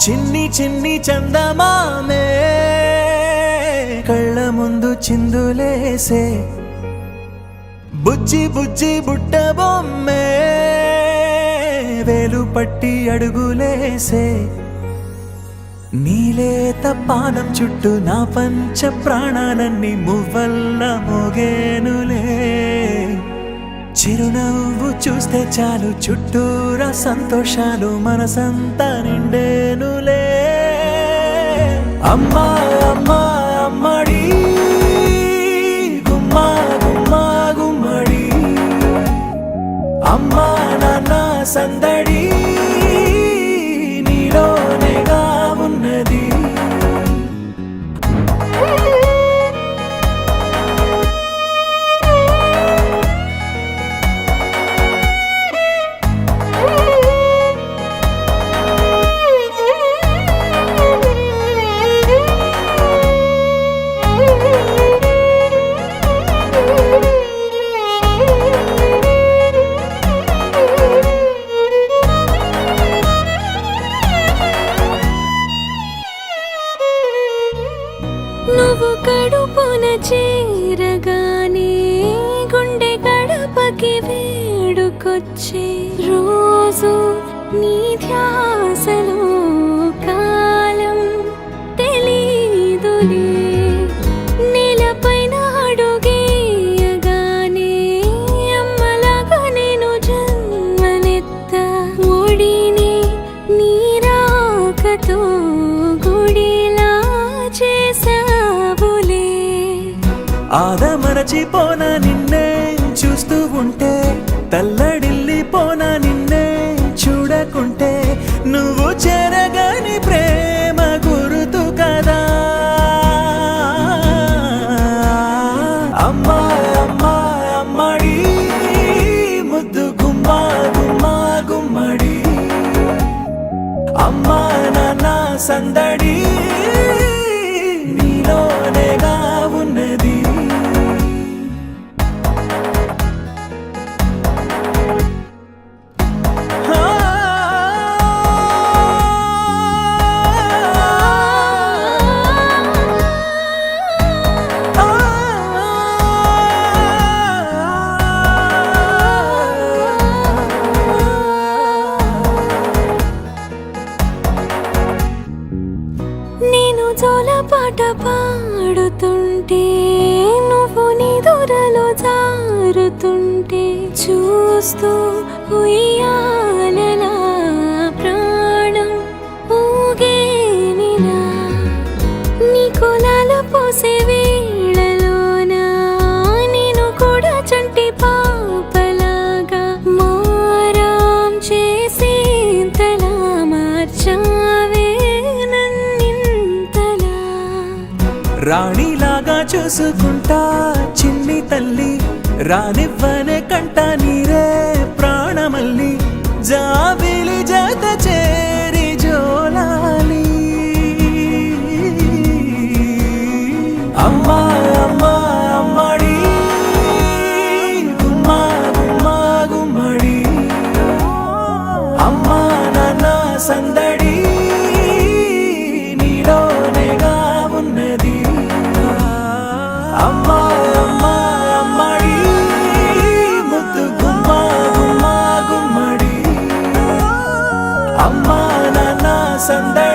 చిన్ని చిన్ని చందమామే కళ్ళ ముందు చిందులేసే బుజ్జి బుజ్జి బుట్ట బొమ్మే వేలు పట్టి అడుగులేసే నీలేత పానం చుట్టూ నా పంచ ప్రాణాలన్నీ మువ్వల్ల మోగేనులే చిరునవ్వు చూస్తే చాలు చుట్టూరా సంతోషాలు మనసంతా నిండేనులే అమ్మా అమ్మా అమ్మడి గుమ్మా గుమ్మా గుమ్మడి అమ్మా నాన్న సందడి నీలోనేగా ఉన్నది నువ్వు కడుపున చేరగానే గుండె గడపకి వేడుకొచ్చే రోజు నీ ధ్యాసలో కాలం తెలీదులే నేలపైన అడుగేయగానే అమ్మలాగా నేను జన్మనెత్త ఒడిని నీ రాకతో గుడిలా చేసావులే ఆదమరచిపోనా నిన్నే చూస్తూ ఉంటే తల్లడిల్లిపోనా నిన్నే చూడకుంటే నువ్వు చెరగని ప్రేమ గురుతు కదా అమ్మా అమ్మా అమ్మడి ముద్దు గుమ్మా గుమ్మా గుమ్మడి అమ్మా నాన్న సందడి నీలోనేగా ఉన్నది నేను జోలపాట పాడుతుంటే నువ్వు నిదురలో జారుతుంటే చూస్తూ ఉయ్యాలలా ప్రాణం ఊగేనిలా నీ కులాల పోసే వేళలోన నేను కూడా చంటి పాపలాగా మారాం చేసేంతలా మార్చావే రాణిలాగా చూసుకుంటా చిన్ని తల్లి రానివ్వనే కంట నీరే ప్రాణమల్లి జాబిలి జత చేరి జోలాలి అమ్మా అమ్మా అమ్మడి గుమ్మా గుమ్మా గుమ్మడి అమ్మా నాన్న సందడి నీలోనేగా ఉన్నది అమ్మా అమ్మా అమ్మడి ముద్దు గుమ్మా గుమ్మా గుమ్మడి అమ్మా నాన్న సందడి